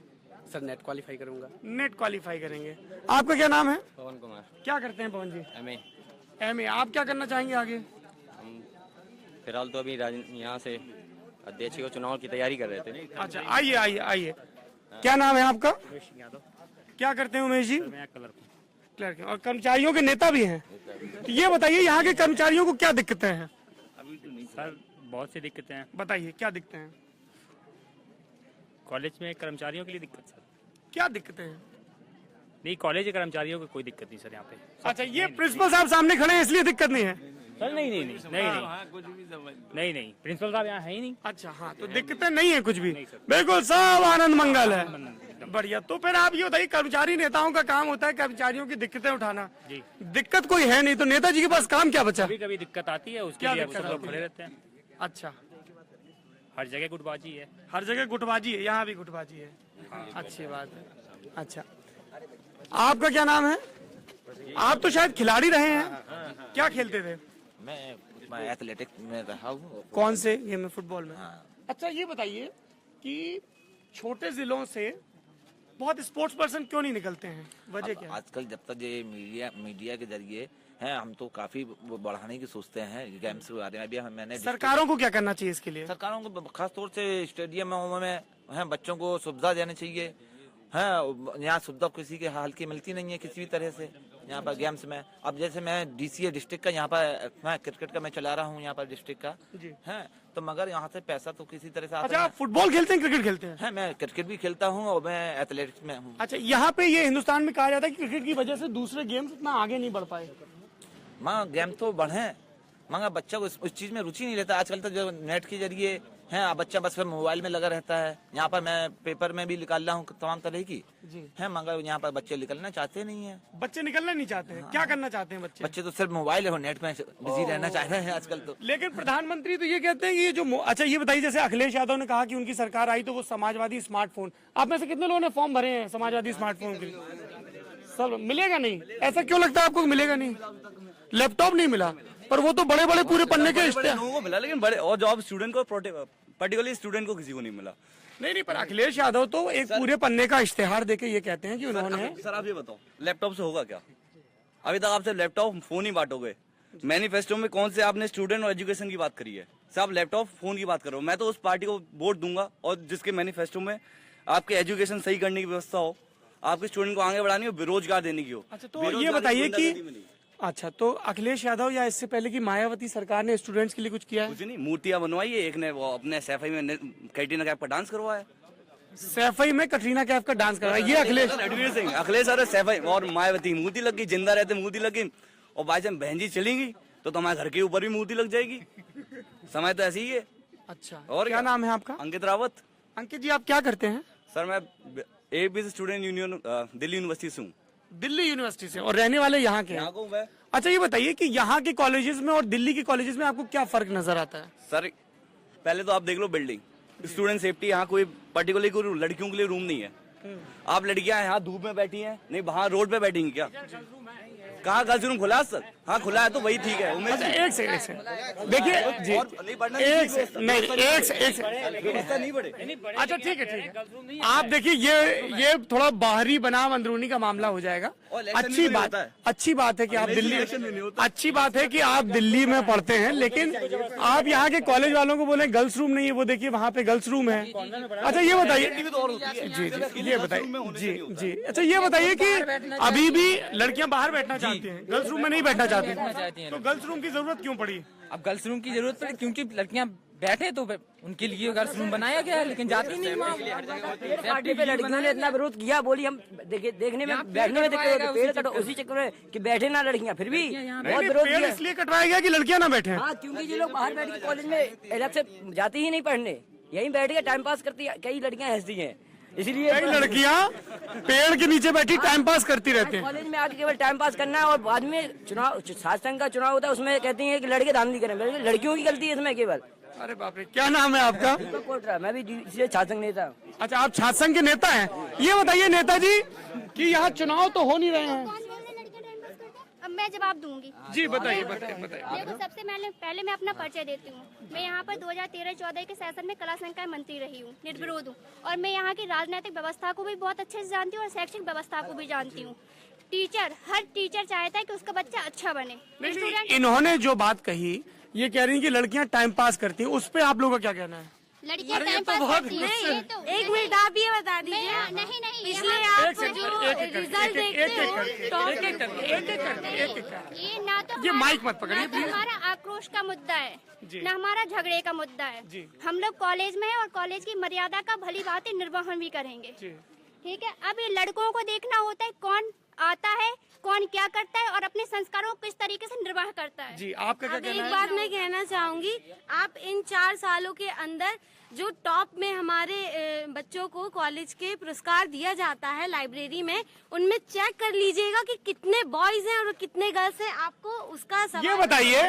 सर, नेट क्वालिफाई करूंगा। नेट क्वालिफाई करेंगे। आपका क्या नाम है? पवन कुमार। क्या करते हैं पवन जी? एमए। एमए। आप क्या करना चाहेंगे आगे? हम फिलहाल तो अभी यहाँ से अध्यक्ष को चुनाव की तैयारी कर रहे थे। अच्छा, आइए आइए आइए। क्या नाम है आपका? क्या करते हैं उमेश जी? क्लर्क हैं। और कर्मचारियों के नेता भी हैं। तो ये बताइए, यहाँ के कर्मचारियों को क्या दिक्कतें हैं? सर, बहुत सी दिक्कतें हैं। बताइए, क्या दिक्कतें हैं? कॉलेज में कर्मचारियों के लिए दिक्कत सर? क्या दिक्कतें हैं? नहीं, कॉलेज के कर्मचारियों को कोई दिक्कत नहीं सर यहाँ पे। अच्छा, ये प्रिंसिपल साहब सामने खड़े हैं इसलिए दिक्कत नहीं है? सर नहीं, प्रिंसिपल साहब यहाँ है ही नहीं। अच्छा, हाँ, तो दिक्कतें नहीं है कुछ भी? बिल्कुल, सब आनंद मंगल है। बढ़िया। तो फिर आप ये बताइए, कर्मचारी नेताओं का काम होता है कर्मचारियों की दिक्कतें उठाना। जी। दिक्कत कोई है नहीं, तो नेताजी के पास काम क्या बचा? कभी कभी दिक्कत आती है, उसके लिए सब लोग खड़े रहते हैं। अच्छा, हर जगह गुटबाजी है। हर जगह गुटबाजी है, यहाँ भी गुटबाजी है। अच्छी बात है। अच्छा, आपका क्या नाम है? आप तो शायद खिलाड़ी रहे हैं, क्या खेलते थे? मैं एथलेटिक्स में रहा हूँ। कौन से गेम में? फुटबॉल में। अच्छा, ये बताइए कि छोटे जिलों से बहुत स्पोर्ट्स पर्सन क्यों नहीं निकलते हैं, वजह क्या है? आजकल जब तक ये मीडिया के जरिए हैं, हम तो काफी बढ़ाने की सोचते हैं गेम्स के बारे में। अभी मैंने सरकारों को क्या करना चाहिए इसके लिए? सरकारों को खास तौर से स्टेडियम में हैं, बच्चों को सुविधा देनी चाहिए। हैं, यहाँ सुविधा किसी के हाल की मिलती नहीं है किसी भी तरह से यहाँ पर गेम्स में। अब जैसे मैं डीसीए डिस्ट्रिक्ट का यहाँ पर मैं क्रिकेट का मैं चला रहा हूँ यहाँ पर डिस्ट्रिक्ट का है, तो मगर यहाँ से पैसा तो किसी तरह से आता है। अच्छा, आप फुटबॉल खेलते हैं, क्रिकेट खेलते हैं? है, मैं क्रिकेट भी खेलता हूँ और मैं एथलेटिक्स में हूँ। अच्छा, यहाँ पे ये हिंदुस्तान में कहा जाता है कि क्रिकेट की वजह से दूसरे गेम्स उतना आगे नहीं बढ़ पाए। माँ, गेम तो बढ़े मगर बच्चा को उस चीज में रुचि नहीं लेता। आजकल तो जो नेट के जरिए है, बच्चा बस फिर मोबाइल में लगा रहता है। यहाँ पर मैं पेपर में भी निकाल रहा हूँ तमाम तरह की है, मगर यहाँ पर बच्चे निकलना चाहते नहीं है। बच्चे निकलना नहीं चाहते हैं। क्या करना चाहते हैं बच्चे? बच्चे तो सिर्फ मोबाइल और नेट में बिजी रहना चाह रहे हैं आजकल तो। लेकिन प्रधानमंत्री तो ये कहते हैं कि ये जो अच्छा ये बताइए, जैसे अखिलेश यादव ने कहा कि उनकी सरकार आई तो वो समाजवादी स्मार्टफोन, आप में से कितने लोगों ने फॉर्म भरे हैं समाजवादी स्मार्टफोन के लिए? सब मिलेगा नहीं, ऐसा क्यों लगता है आपको मिलेगा नहीं? लैपटॉप नहीं मिला, पर वो तो बड़े बड़े पूरे पन्ने के लोगों को मिला, लेकिन बड़े और जॉब स्टूडेंट को, पर्टिकुलरली स्टूडेंट को किसी को नहीं मिला। नहीं, पर अखिलेश यादव तो एक पूरे पन्ने का इश्तेहार देके ये कहते हैं कि उन्होंने। सर आप ये बताओ, लैपटॉप से होगा क्या? अभी तक आप सिर्फ लैपटॉप फोन ही बांटोगे। मैनिफेस्टो में कौन से आपने स्टूडेंट और एजुकेशन की बात करी है? सर आप लैपटॉप फोन की बात करो। मैं तो उस पार्टी को वोट दूंगा और जिसके मैनिफेस्टो में आपके एजुकेशन सही करने की व्यवस्था हो, आपके स्टूडेंट को आगे बढ़ानी हो, बेरोजगार देने की हो। अच्छा, तो ये बताइए कि अच्छा, तो अखिलेश यादव या इससे पहले की मायावती सरकार ने स्टूडेंट्स के लिए कुछ किया है? कुछ नहीं, मूर्तियां बनवाई है। एक ने वो अपने सैफई में कैटरीना कैफ का डांस करवाया। सैफई में कटरीना कैफ का डांस करवाया, ये अखिलेश सिंह अखिलेश सर सैफई और मायावती मूर्ति लग गई, जिंदा रहते मूर्ति लग गई, और बाई चांस बहन जी चलेंगी तो हमारे घर के ऊपर भी मूर्ति लग जाएगी। समय तो ऐसे ही है। अच्छा, और क्या नाम है आपका? अंकित रावत। अंकित जी, आप क्या करते हैं? सर मैं ABC student union Delhi university से हूँ। दिल्ली यूनिवर्सिटी से, और रहने वाले यहाँ के? यहाँ को मैं। अच्छा, ये बताइए कि यहाँ के कॉलेजेस में और दिल्ली के कॉलेजेस में आपको क्या फर्क नजर आता है? सर पहले तो आप देख लो बिल्डिंग, स्टूडेंट सेफ्टी, यहाँ कोई पर्टिकुलरली कोई लड़कियों के लिए रूम नहीं है। आप लड़कियां यहाँ धूप में बैठी हैं, नहीं बाहर रोड पे बैठेंगी क्या? कहाँ गर्ल्स रूम खुला है सर? हाँ खुला है तो वही ठीक है। अच्छा, एक सेकंड देखिए जी, अच्छा ठीक है। आप देखिए, ये थोड़ा बाहरी बनाम अंदरूनी का मामला हो जाएगा। अच्छी बात है कि आप दिल्ली, अच्छी बात है कि आप दिल्ली में पढ़ते हैं, लेकिन आप यहाँ के कॉलेज वालों को बोले गर्ल्स रूम नहीं है, वो देखिए वहाँ पे गर्ल्स रूम है। अच्छा ये बताइए, जी ये बताइए, जी अच्छा ये बताइए कि अभी भी लड़कियां बाहर बैठना चाहती हैं, गर्ल्स रूम में नहीं बैठना चाहती, तो गर्ल्स रूम की जरूरत क्यों पड़ी? अब गर्ल्स रूम की जरूरत पड़ी क्योंकि लड़कियां बैठे तो उनके लिए गर्ल्स रूम बनाया गया है, लेकिन जाती नहीं वहाँ। पार्टी पे लड़कियों ने इतना विरोध किया, बोली हम देखने में बैठने में दिक्कत होती है, पेड़ कटो उसी चक्कर में कि बैठे ना लड़कियां, फिर भी बहुत विरोध किया। इसलिए कटवाया गया कि लड़कियां ना बैठे? हाँ, क्योंकि ये लोग बाहर बैठ के कॉलेज में अलग से जाती ही नहीं पढ़ने, यहीं बैठ के टाइम पास करती है। कई लड़कियां हंसती हैं, इसीलिए कई लड़कियां पेड़ के नीचे बैठी टाइम पास करती रहती हैं। कॉलेज में आके केवल टाइम पास करना है, और बाद में चुनाव, शासन का चुनाव होता है, उसमें कहती हैं कि लड़के धांधली करें। लड़कियों की गलती है इसमें केवल। अरे बाप रे, क्या नाम है आपका? मैं भी छात्र संघ नेता हूँ। अच्छा, आप छात्र संघ के नेता हैं। ये बताइए नेताजी कि यहाँ चुनाव तो हो नहीं रहे हैं। अब मैं जवाब दूंगी। जी बताइए बताइए। देखो, सबसे पहले मैं अपना परिचय देती हूँ। मैं यहाँ पर 2013-14 के सेशन में कला संकाय मंत्री रही हूँ, निर्विरोध हूँ, और मैं यहाँ की राजनीतिक व्यवस्था को भी बहुत अच्छे से जानती हूँ और शैक्षिक व्यवस्था को भी जानती हूँ। हर टीचर चाहता है कि उसका बच्चा अच्छा बने। इन्होंने जो बात कही, ये कह रही है कि लड़कियां टाइम पास करती हैं, उस पे आप लोगों का क्या कहना है? लड़कियां टाइम पास करती हैं, एक मिनट आप ये बता दीजिए। नहीं पिछले आप जो रिजल्ट देखते ये ना तो ये माइक मत पकड़िए प्लीज। हमारा आक्रोश का मुद्दा है, न हमारा झगड़े का मुद्दा है। हम लोग कॉलेज में है और कॉलेज की मर्यादा का भली भांति निर्वहन भी करेंगे, ठीक है। अब ये लड़कों को देखना होता है कौन आता है, कौन क्या करता है और अपने संस्कारों को किस तरीके से निर्वाह करता है। जी, आपका क्या कहना है? एक बात मैं कहना चाहूंगी, आप इन 4 सालों के अंदर जो टॉप में हमारे बच्चों को कॉलेज के पुरस्कार दिया जाता है लाइब्रेरी में, उनमें चेक कर लीजिएगा कि कितने बॉयज हैं और कितने गर्ल्स हैं। आपको उसका सवाल ये बताइए।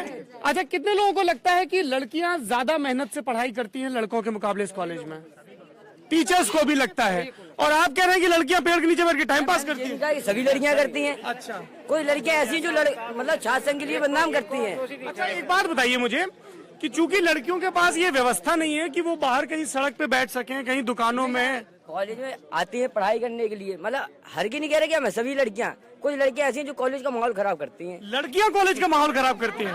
अच्छा, कितने लोगों को लगता है कि लड़कियां ज्यादा मेहनत से पढ़ाई करती हैं लड़कों के मुकाबले इस कॉलेज में? टीचर्स को भी लगता है, और आप कह रहे हैं कि लड़कियां पेड़ के नीचे बैठ के टाइम पास करती हैं? सभी लड़कियां करती हैं। अच्छा, कोई लड़कियां ऐसी जो मतलब छात्र संघ के लिए बदनाम करती हैं। अच्छा, एक बात बताइए मुझे कि चूंकि लड़कियों के पास ये व्यवस्था नहीं है कि वो बाहर कहीं सड़क पे बैठ सकें, कहीं दुकानों में, कॉलेज में आती है पढ़ाई करने के लिए, मतलब हर की नहीं कह रहे क्या मैं, सभी लड़कियां, कुछ लड़कियां ऐसी हैं जो कॉलेज का माहौल खराब करती हैं। लड़कियां कॉलेज का माहौल खराब करती हैं?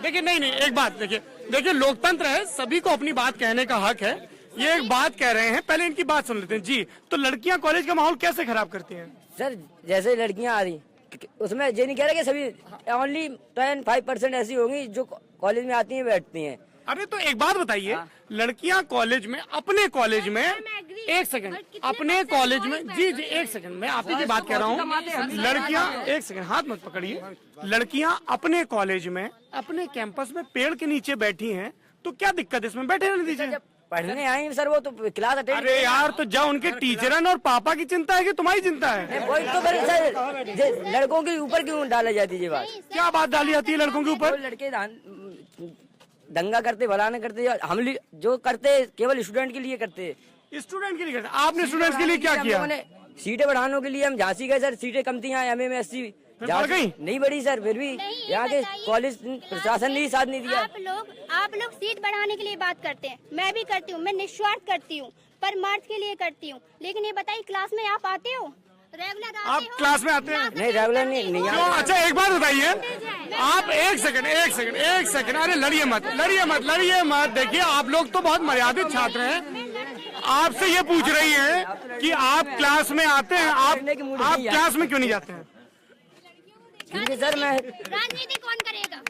देखिए नहीं, एक बात देखिए, लोकतंत्र है, सभी को अपनी बात कहने का हक है। ये एक बात कह रहे हैं, पहले इनकी बात सुन लेते हैं। जी, तो लड़कियां कॉलेज का माहौल कैसे खराब करती हैं? सर जैसे लड़कियां आ रही, उसमें ये नहीं कह रहे कि सभी, ओनली 10-5% ऐसी होंगी जो कॉलेज में आती हैं बैठती हैं। अरे तो एक बात बताइए, लड़कियां कॉलेज में, अपने कॉलेज में, एक सेकंड, अपने कॉलेज में जी जी एक सेकंड, मैं आप ही की बात कर रहा हूँ। लड़कियां, एक सेकंड हाथ मत पकड़िए, लड़कियां अपने कॉलेज में अपने कैंपस में पेड़ के नीचे बैठी हैं, तो क्या दिक्कत है इसमें? बैठे रहने दीजिए। पढ़ने आई सर, वो तो क्लास अटेंड। अरे यार, तो जब उनके टीचरन और पापा की चिंता है कि तुम्हारी चिंता है? वही तो सर, लड़कों के ऊपर क्यों डाला जाती है बात? क्या बात डाली जाती है लड़कों के ऊपर? लड़के दंगा करते, भला नहीं करते, हम जो करते केवल स्टूडेंट के लिए करते। स्टूडेंट के लिए करते? आपने स्टूडेंट्स के लिए क्या किया? सीटें बढ़ाने के लिए हम झांसी गए सर, सीटें कम थी यहाँ एमए में 80 नहीं बढ़ी सर, फिर भी यहाँ के कॉलेज प्रशासन ने साथ नहीं दिया। आप लोग सीट बढ़ाने के लिए बात करते हैं, मैं भी करती हूँ, मैं निस्वार्थ करती हूँ, परमार्थ के लिए करती हूँ, लेकिन ये बताइए क्लास में आप आते हो? रेगुलर आप क्लास में आते हैं? नहीं, रेगुलर नहीं। अच्छा एक बात बताइए, आप एक सेकंड, अरे लड़िए मत। देखिए आप लोग तो बहुत मर्यादित छात्र हैं, आपसे ये पूछ रही है कि आप क्लास में आते हैं, आप क्लास में क्यों नहीं जाते हैं? सर मैं राजनीति कौन करेगा?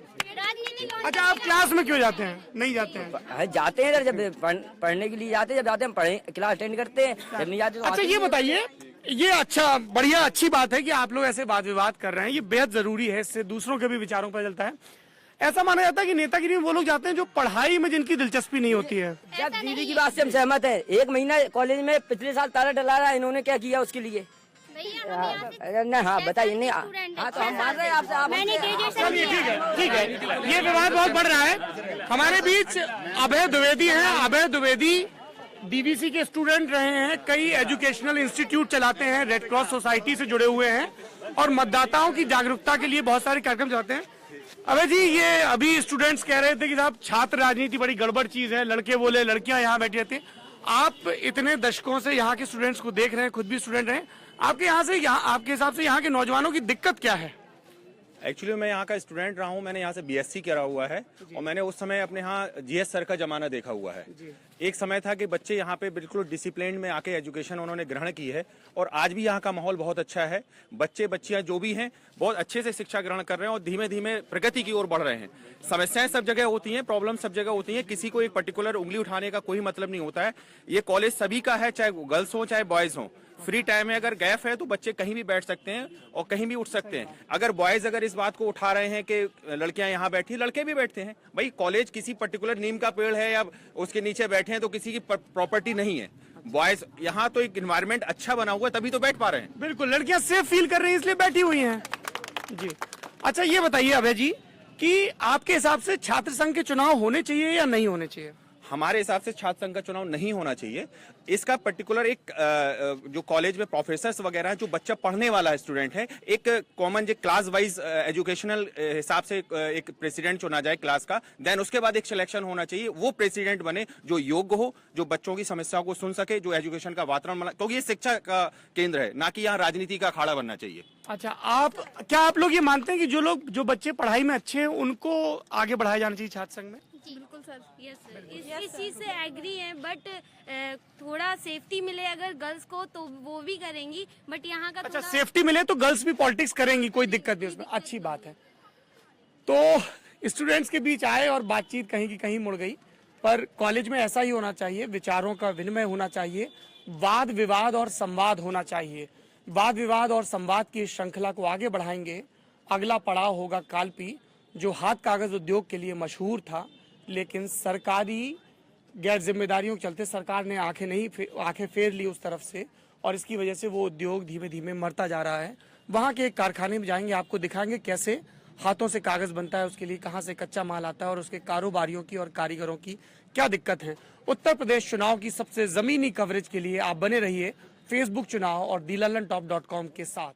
अच्छा, आप क्लास में क्यों जाते हैं? नहीं जाते हैं? जाते हैं सर, जब पढ़ने के लिए जाते हैं, जब जाते हैं क्लास अटेंड करते हैं, जब नहीं जाते तो। अच्छा ये बताइए, ये अच्छा बढ़िया अच्छी बात है कि आप लोग ऐसे वाद विवाद कर रहे हैं, ये बेहद जरूरी है, इससे दूसरों के भी विचारों पर चलता है। ऐसा माना जाता है कि नेतागिरी में वो लोग जाते हैं जो पढ़ाई में जिनकी दिलचस्पी नहीं होती है। जब दीदी की बात से हम सहमत है, 1 महीना कॉलेज में पिछले साल ताला डला रहा, इन्होंने क्या किया उसके लिए? हाँ बताइए। नहीं हाँ तो हम मान रहे हैं आपसे। मैंने ग्रेजुएशन ठीक है, ये विवाद बहुत बढ़ रहा है। हमारे बीच अभय द्विवेदी हैं। अभय द्विवेदी डीवीसी के स्टूडेंट रहे हैं, कई एजुकेशनल इंस्टीट्यूट चलाते हैं, रेड क्रॉस सोसाइटी से जुड़े हुए हैं और मतदाताओं की जागरूकता के लिए बहुत सारे कार्यक्रम चलाते हैं। अभय जी, ये अभी स्टूडेंट्स कह रहे थे कि साहब छात्र राजनीति बड़ी गड़बड़ चीज है, लड़के बोले लड़कियां यहाँ बैठी रहती हैं। आप इतने दशकों से यहाँ के स्टूडेंट्स को देख रहे हैं, खुद भी स्टूडेंट रहे, आपके आपके हिसाब से यहाँ के नौजवानों की दिक्कत क्या है? एक्चुअली मैं यहाँ का स्टूडेंट रहा हूँ, मैंने यहाँ से बीएससी करा हुआ है और मैंने उस समय अपने यहाँ जीएस सर का जमाना देखा हुआ है। एक समय था कि बच्चे यहाँ पे बिल्कुल डिसिप्लिन में आके एजुकेशन उन्होंने ग्रहण की है और आज भी यहाँ का माहौल बहुत अच्छा है। बच्चे बच्चियाँ जो भी हैं बहुत अच्छे से शिक्षा ग्रहण कर रहे हैं और धीमे धीमे प्रगति की ओर बढ़ रहे हैं। समस्याएं सब जगह होती हैं, प्रॉब्लम सब जगह होती हैं, किसी को एक पर्टिकुलर उंगली उठाने का कोई मतलब नहीं होता है। ये कॉलेज सभी का है, चाहे गर्ल्स हो चाहे बॉयज हो। फ्री टाइम में अगर गैप है तो बच्चे कहीं भी बैठ सकते हैं और कहीं भी उठ सकते हैं। अगर बॉयज अगर इस बात को उठा रहे हैं कि लड़कियां यहाँ बैठी, लड़के भी बैठते हैं। भाई कॉलेज किसी पर्टिकुलर नीम का पेड़ है या उसके नीचे बैठे हैं तो किसी की प्रॉपर्टी नहीं है। बॉयज यहाँ तो एक एनवायरनमेंट अच्छा बना हुआ है तभी तो बैठ पा रहे हैं। बिल्कुल, लड़कियां सेफ फील कर रही हैं इसलिए बैठी हुई हैं जी। अच्छा ये बताइए अभय जी कि आपके हिसाब से छात्र संघ के चुनाव होने चाहिए या नहीं होने चाहिए? हमारे हिसाब से छात्र संघ का चुनाव नहीं होना चाहिए। इसका पर्टिकुलर एक जो कॉलेज में प्रोफेसर्स वगैरह जो बच्चा पढ़ने वाला स्टूडेंट है, एक कॉमन जो क्लास वाइज एजुकेशनल हिसाब से एक प्रेसिडेंट चुना जाए क्लास का, देन उसके बाद एक सिलेक्शन होना चाहिए। वो प्रेसिडेंट बने जो योग्य हो, जो बच्चों की समस्याओं को सुन सके, जो एजुकेशन का वातावरण बना, क्योंकि ये शिक्षा का केंद्र है, ना कि यहाँ राजनीति का अखाड़ा बनना चाहिए। अच्छा, आप लोग ये मानते हैं कि जो बच्चे पढ़ाई में अच्छे हैं उनको आगे बढ़ाया जाना चाहिए छात्र संघ में? बिल्कुल सर, यस सर, इस चीज से एग्री है, बट थोड़ा सेफ्टी मिले अगर गर्ल्स को तो वो भी करेंगी, बट यहाँ का अच्छा सेफ्टी मिले तो गर्ल्स भी पॉलिटिक्स करेंगी, कोई दिक्कत नहीं उसमें, अच्छी बात है। तो स्टूडेंट्स के बीच आए और बातचीत कहीं की कहीं मुड़ गई, पर कॉलेज में ऐसा ही होना चाहिए, विचारों का विनिमय होना चाहिए, वाद विवाद और संवाद होना चाहिए। वाद विवाद और संवाद की श्रृंखला को आगे बढ़ाएंगे। अगला पड़ाव होगा कालपी, जो हाथ कागज उद्योग के लिए मशहूर था, लेकिन सरकारी गैर जिम्मेदारियों के चलते सरकार ने आंखें फेर ली उस तरफ से और इसकी वजह से वो उद्योग धीमे धीमे मरता जा रहा है। वहाँ के एक कारखाने में जाएंगे, आपको दिखाएंगे कैसे हाथों से कागज बनता है, उसके लिए कहाँ से कच्चा माल आता है और उसके कारोबारियों की और कारीगरों की क्या दिक्कत है। उत्तर प्रदेश चुनाव की सबसे जमीनी कवरेज के लिए आप बने रहिए फेसबुक चुनाव और thelalantop.com के साथ।